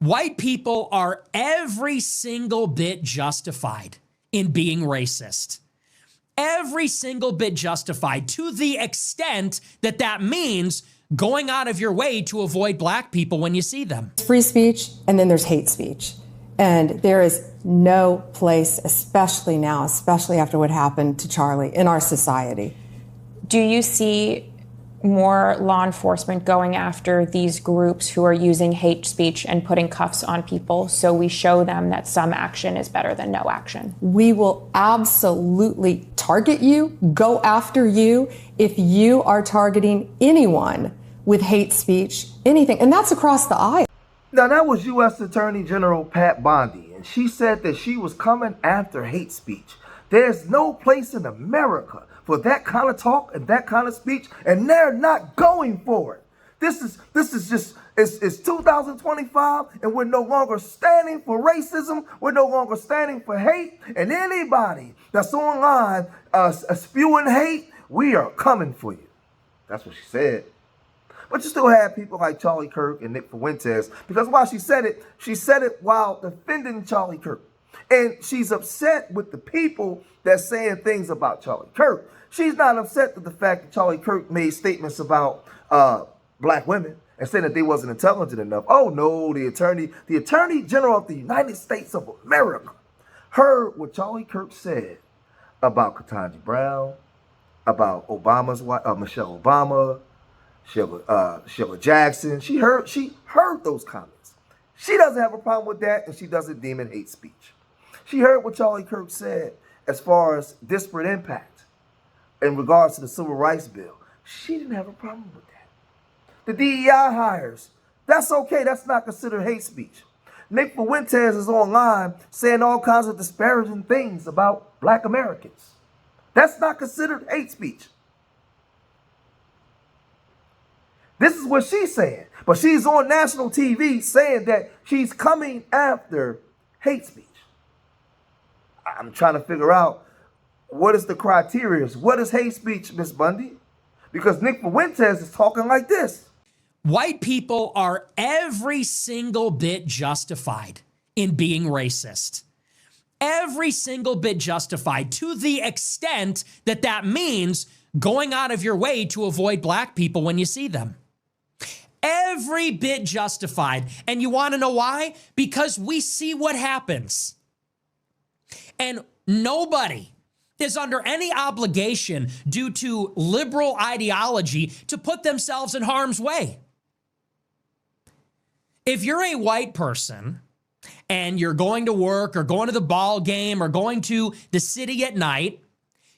White people are every single bit justified in being racist. Every single bit justified, to the extent that that means going out of your way to avoid black people when you see them. Free speech, and then there's hate speech. And there is no place, especially now, especially after what happened to Charlie, in our society. Do you see more law enforcement going after these groups who are using hate speech and putting cuffs on people, so we show them that some action is better than no action? We will absolutely target you, go after you, if you are targeting anyone with hate speech, anything. And that's across the aisle. Now, that was U.S. Attorney General Pat Bondi, and she said that she was coming after hate speech. There's no place in America for that kind of talk and that kind of speech, and they're not going for it. This is just, it's 2025, and we're no longer standing for racism. We're no longer standing for hate, and anybody that's online spewing hate, we are coming for you. That's what she said. But you still have people like Charlie Kirk and Nick Fuentes, because while she said it while defending Charlie Kirk. And she's upset with the people that's saying things about Charlie Kirk. She's not upset with the fact that Charlie Kirk made statements about black women and saying that they wasn't intelligent enough. Oh no, the Attorney General of the United States of America heard what Charlie Kirk said about Ketanji Brown, about Obama's wife, Michelle Obama, Sheila Jackson. She heard those comments. She doesn't have a problem with that, and she doesn't deem it hate speech. She heard what Charlie Kirk said as far as disparate impact in regards to the Civil Rights Bill. She didn't have a problem with that. The DEI hires, that's okay. That's not considered hate speech. Nick Fuentes is online saying all kinds of disparaging things about black Americans. That's not considered hate speech. This is what she's saying. But she's on national TV saying that she's coming after hate speech. I'm trying to figure out, what is the criteria? What is hate speech, Miss Bundy? Because Nick Fuentes is talking like this. White people are every single bit justified in being racist. Every single bit justified, to the extent that that means going out of your way to avoid black people when you see them. Every bit justified. And you want to know why? Because we see what happens. And nobody is under any obligation due to liberal ideology to put themselves in harm's way. If you're a white person and you're going to work or going to the ball game or going to the city at night,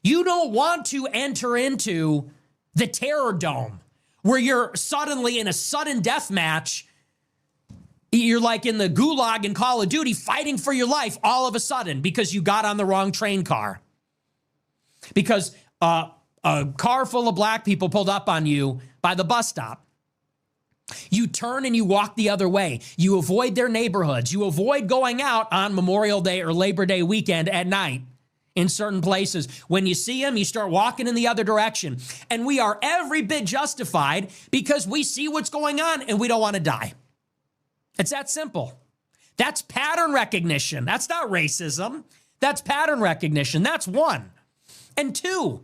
you don't want to enter into the terror dome where you're suddenly in a sudden death match. You're like in the gulag in Call of Duty fighting for your life all of a sudden because you got on the wrong train car. Because a car full of black people pulled up on you by the bus stop. You turn and you walk the other way. You avoid their neighborhoods. You avoid going out on Memorial Day or Labor Day weekend at night in certain places. When you see them, you start walking in the other direction. And we are every bit justified because we see what's going on and we don't want to die. It's that simple. That's pattern recognition. That's not racism. That's pattern recognition. That's one. And two,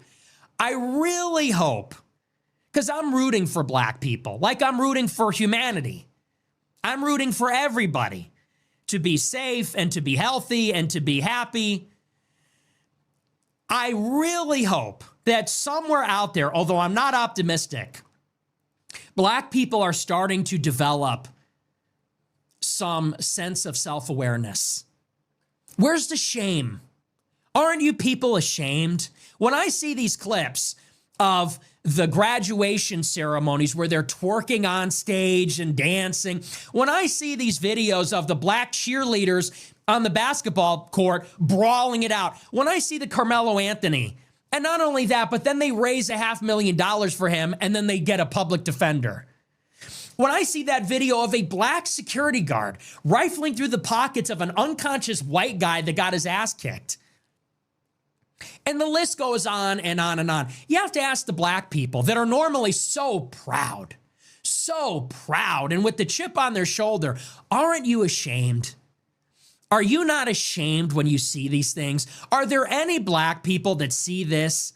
I really hope, because I'm rooting for black people, like I'm rooting for humanity. I'm rooting for everybody to be safe and to be healthy and to be happy. I really hope that somewhere out there, although I'm not optimistic, black people are starting to develop some sense of self-awareness. Where's the shame? Aren't you people ashamed? When I see these clips of the graduation ceremonies where they're twerking on stage and dancing, when I see these videos of the black cheerleaders on the basketball court brawling it out, when I see the Carmelo Anthony, and not only that, but then they raise $500,000 for him and then they get a public defender. When I see that video of a black security guard rifling through the pockets of an unconscious white guy that got his ass kicked, and the list goes on and on and on. You have to ask the black people that are normally so proud, so proud and with the chip on their shoulder. Aren't you ashamed? Are you not ashamed when you see these things? Are there any black people that see this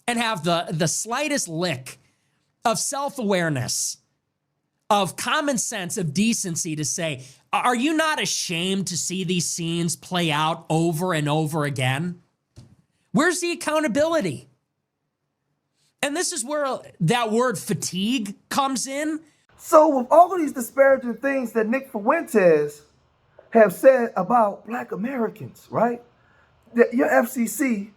and have the slightest lick of self-awareness, of common sense, of decency to say, are you not ashamed to see these scenes play out over and over again? Where's the accountability? And this is where that word fatigue comes in. So with all of these disparaging things that Nick Fuentes have said about black Americans, right? The FCC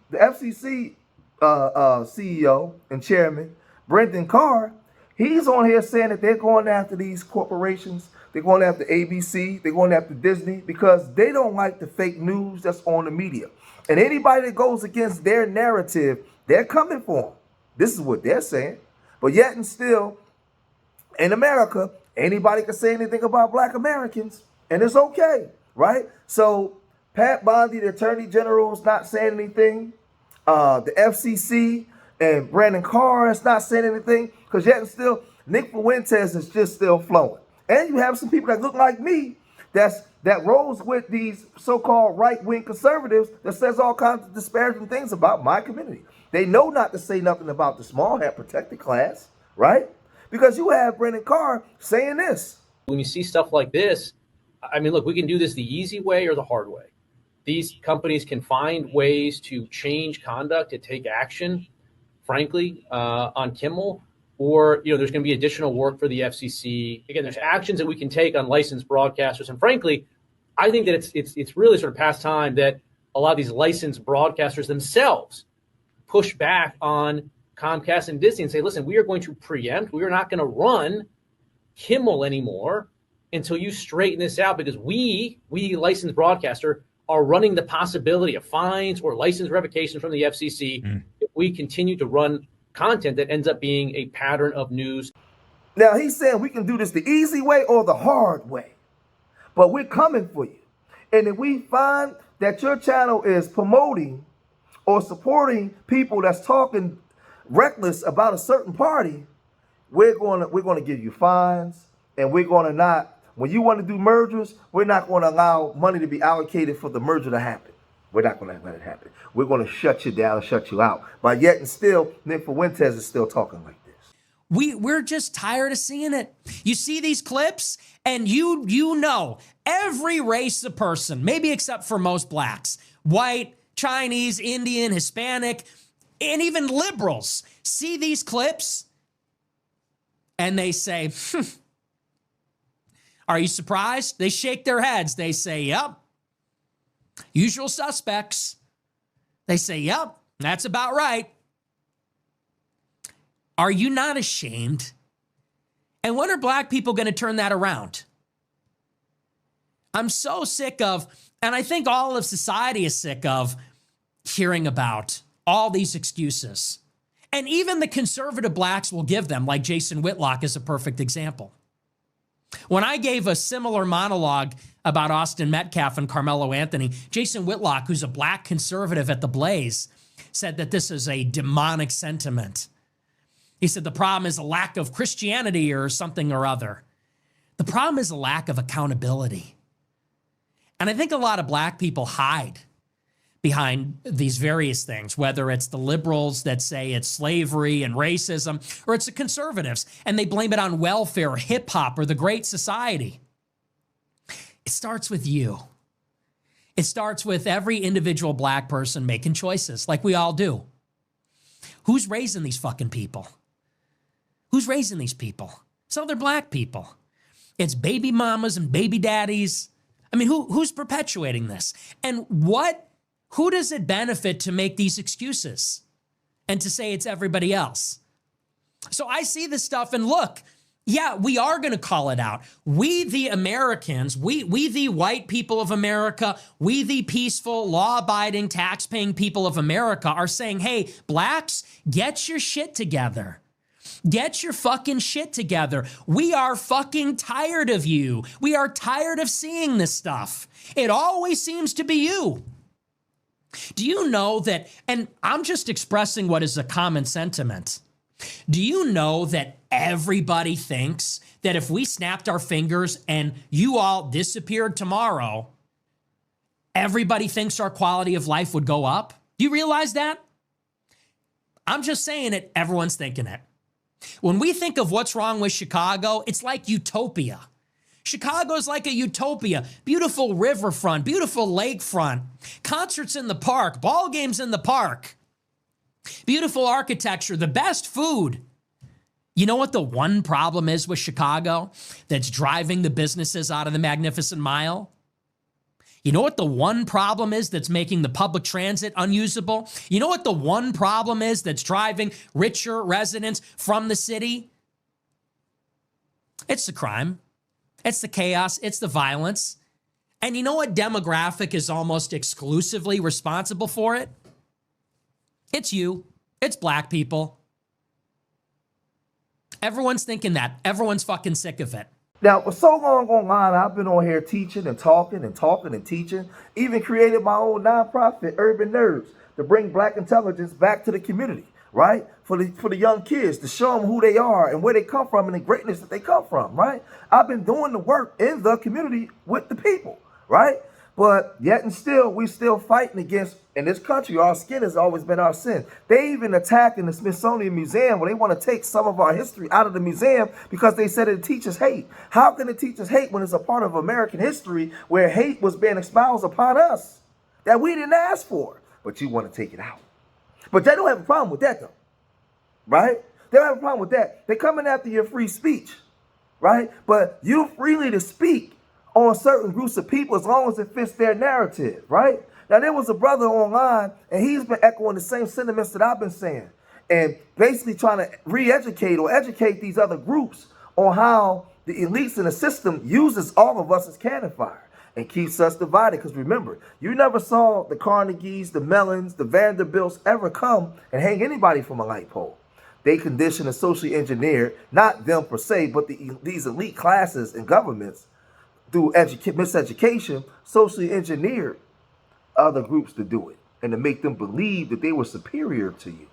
CEO and chairman, Brendan Carr, he's on here saying that they're going after these corporations. They're going after ABC. They're going after Disney because they don't like the fake news that's on the media. And anybody that goes against their narrative, they're coming for them. This is what they're saying. But yet and still, in America, anybody can say anything about black Americans, and it's okay, right? So Pat Bondi, the Attorney General, is not saying anything. The FCC and Brandon Carr is not saying anything, because yet and still, Nick Fuentes is just still flowing. And you have some people that look like me that rolls with these so-called right-wing conservatives that says all kinds of disparaging things about my community. They know not to say nothing about the small hat protected class, right? Because you have Brendan Carr saying this. When you see stuff like this, I mean, look, we can do this the easy way or the hard way. These companies can find ways to change conduct, to take action, frankly, on Kimmel, or, there's going to be additional work for the FCC. Again, there's actions that we can take on licensed broadcasters. And frankly, I think that it's really sort of past time that a lot of these licensed broadcasters themselves push back on Comcast and Disney and say, listen, we are going to preempt. We are not going to run Kimmel anymore until you straighten this out, because we licensed broadcaster, are running the possibility of fines or license revocation from the FCC if we continue to run content that ends up being a pattern of news. Now, he's saying we can do this the easy way or the hard way, but we're coming for you. And if we find that your channel is promoting or supporting people that's talking reckless about a certain party, we're going to give you fines, and we're going to not. When you want to do mergers, we're not going to allow money to be allocated for the merger to happen. We're not going to let it happen. We're going to shut you down and shut you out. But yet and still, Nick Fuentes is still talking like this. We're just tired of seeing it. You see these clips, and you know every race of person, maybe except for most blacks, white, Chinese, Indian, Hispanic, and even liberals, see these clips, and they say, are you surprised? They shake their heads. They say, yep. Usual suspects. They say, yep, that's about right. Are you not ashamed? And when are black people going to turn that around? I'm so sick of, and I think all of society is sick of, hearing about all these excuses. And even the conservative blacks will give them, like Jason Whitlock is a perfect example. When I gave a similar monologue about Austin Metcalf and Carmelo Anthony, Jason Whitlock, who's a black conservative at the Blaze, said that this is a demonic sentiment. He said the problem is a lack of Christianity or something or other. The problem is a lack of accountability. And I think a lot of black people hide behind these various things, whether it's the liberals that say it's slavery and racism, or it's the conservatives, and they blame it on welfare, or hip hop, or the Great Society. It starts with you. It starts with every individual black person making choices, like we all do. Who's raising these fucking people? Who's raising these people? It's other black people. It's baby mamas and baby daddies. I mean, who's perpetuating this? And who does it benefit to make these excuses and to say it's everybody else? So I see this stuff and look, yeah, we are going to call it out. We, the Americans, we the white people of America, we the peaceful, law-abiding, tax-paying people of America are saying, hey, blacks, get your shit together. Get your fucking shit together. We are fucking tired of you. We are tired of seeing this stuff. It always seems to be you. Do you know that, and I'm just expressing what is a common sentiment. Do you know that everybody thinks that if we snapped our fingers and you all disappeared tomorrow, everybody thinks our quality of life would go up? Do you realize that? I'm just saying it, everyone's thinking it. When we think of what's wrong with Chicago, it's like utopia. Chicago's like a utopia. Beautiful riverfront, beautiful lakefront, concerts in the park, ball games in the park, beautiful architecture, the best food. You know what the one problem is with Chicago that's driving the businesses out of the Magnificent Mile? You know what the one problem is that's making the public transit unusable? You know what the one problem is that's driving richer residents from the city? It's the crime. It's the chaos. It's the violence. And you know what demographic is almost exclusively responsible for it? It's you. It's black people. Everyone's thinking that. Everyone's fucking sick of it. Now, for so long online, I've been on here teaching and talking and teaching, even created my own nonprofit, Urban Nerds, to bring black intelligence back to the community, right? For the young kids, to show them who they are and where they come from and the greatness that they come from, right? I've been doing the work in the community with the people, right? But yet and still, we still fighting against, in this country, our skin has always been our sin. They even attacked in the Smithsonian Museum where they want to take some of our history out of the museum because they said it teaches hate. How can it teach us hate when it's a part of American history where hate was being espoused upon us that we didn't ask for? But you want to take it out. But they don't have a problem with that, though, right? They don't have a problem with that. They're coming after your free speech, right? But you're freely to speak on certain groups of people as long as it fits their narrative, right? Now, there was a brother online, and he's been echoing the same sentiments that I've been saying, and basically trying to re-educate or educate these other groups on how the elites in the system uses all of us as cannon fire and keeps us divided. Because remember, you never saw the Carnegies, the Mellons, the Vanderbilts ever come and hang anybody from a light pole. They condition and socially engineer, not them per se, but these elite classes and governments through miseducation, socially engineered other groups to do it and to make them believe that they were superior to you.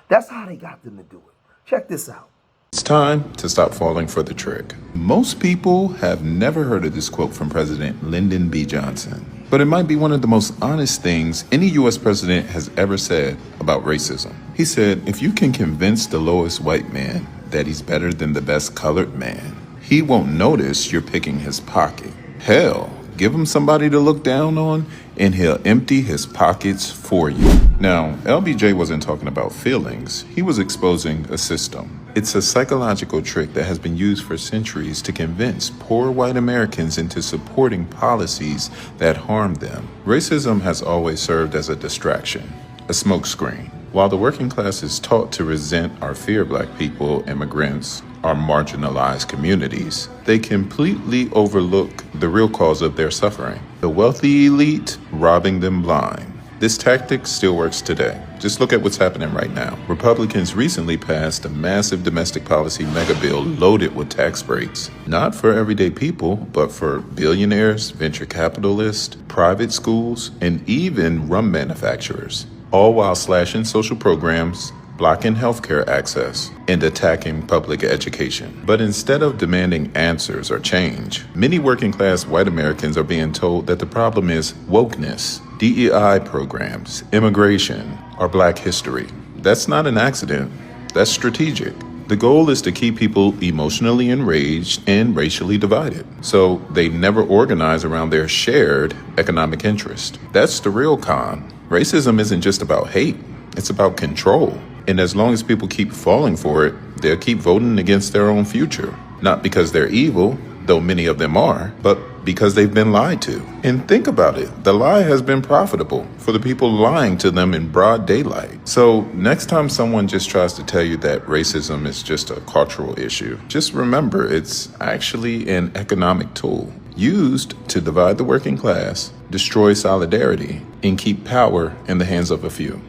That's how they got them to do it. Check this out. It's time to stop falling for the trick. Most people have never heard of this quote from President Lyndon B. Johnson, but it might be one of the most honest things any U.S. president has ever said about racism. He said, if you can convince the lowest white man that he's better than the best colored man, he won't notice you're picking his pocket. Hell, give him somebody to look down on and he'll empty his pockets for you. Now, LBJ wasn't talking about feelings. He was exposing a system. It's a psychological trick that has been used for centuries to convince poor white Americans into supporting policies that harm them. Racism has always served as a distraction, a smokescreen. While the working class is taught to resent or fear black people, immigrants, or marginalized communities, they completely overlook the real cause of their suffering. The wealthy elite robbing them blind. This tactic still works today. Just look at what's happening right now. Republicans recently passed a massive domestic policy mega bill loaded with tax breaks. Not for everyday people, but for billionaires, venture capitalists, private schools, and even rum manufacturers. All while slashing social programs, blocking healthcare access, and attacking public education. But instead of demanding answers or change, many working class white Americans are being told that the problem is wokeness, DEI programs, immigration, or black history. That's not an accident, that's strategic. The goal is to keep people emotionally enraged and racially divided, so they never organize around their shared economic interest. That's the real con. Racism isn't just about hate, it's about control. And as long as people keep falling for it, they'll keep voting against their own future. Not because they're evil, though many of them are, but because they've been lied to. And think about it, the lie has been profitable for the people lying to them in broad daylight. So next time someone just tries to tell you that racism is just a cultural issue, just remember it's actually an economic tool used to divide the working class, destroy solidarity, and keep power in the hands of a few.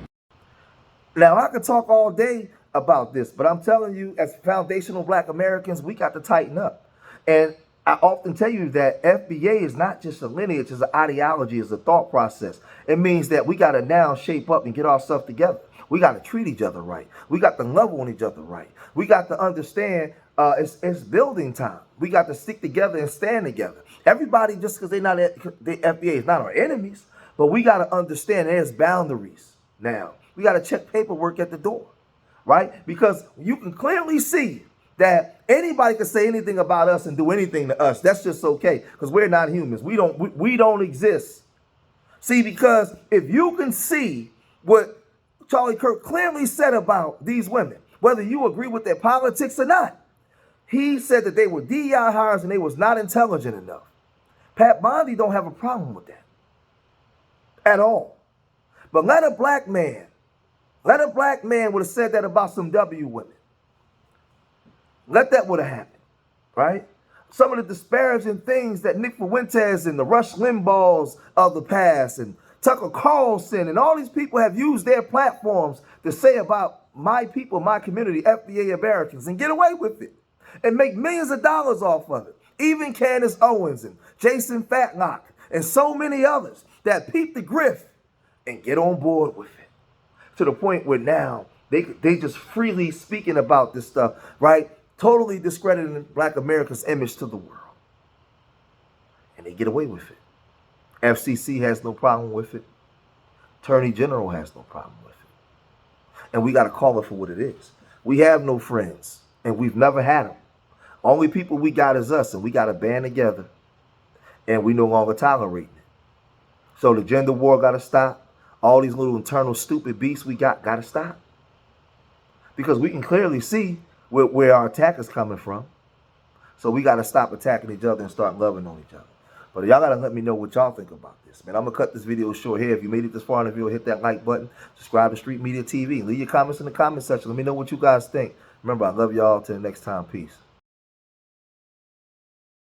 Now, I could talk all day about this, but I'm telling you, as foundational black Americans, we got to tighten up. And I often tell you that FBA is not just a lineage, it's an ideology, it's a thought process. It means that we got to now shape up and get ourselves together. We got to treat each other right. We got to love on each other right. We got to understand it's building time. We got to stick together and stand together. Everybody, just because they're not the FBA is not our enemies, but we got to understand there's boundaries now. We got to check paperwork at the door, right? Because you can clearly see that anybody can say anything about us and do anything to us. That's just okay, because we're not humans. We don't exist. See, because if you can see what Charlie Kirk clearly said about these women, whether you agree with their politics or not, he said that they were DEI hires and they was not intelligent enough. Pat Bondi don't have a problem with that at all. But let a black man would have said that about some W women. Let that would have happened, right? Some of the disparaging things that Nick Fuentes and the Rush Limbaughs of the past and Tucker Carlson and all these people have used their platforms to say about my people, my community, FBA Americans, and get away with it and make millions of dollars off of it. Even Candace Owens and Jason Fatlock and so many others that peep the grift and get on board with it to the point where now they just freely speaking about this stuff, right? Totally discrediting Black America's image to the world. And they get away with it. FCC has no problem with it. Attorney General has no problem with it. And we got to call it for what it is. We have no friends, and we've never had them. Only people we got is us, and we got to band together, and we no longer tolerate it. So the gender war got to stop. All these little internal stupid beasts we got to stop. Because we can clearly see where our attack is coming from. So we got to stop attacking each other and start loving on each other. But y'all got to let me know what y'all think about this, man. I'm going to cut this video short here. If you made it this far in the video, hit that like button. Subscribe to Street Media TV. Leave your comments in the comment section. Let me know what you guys think. Remember, I love y'all. Till next time. Peace.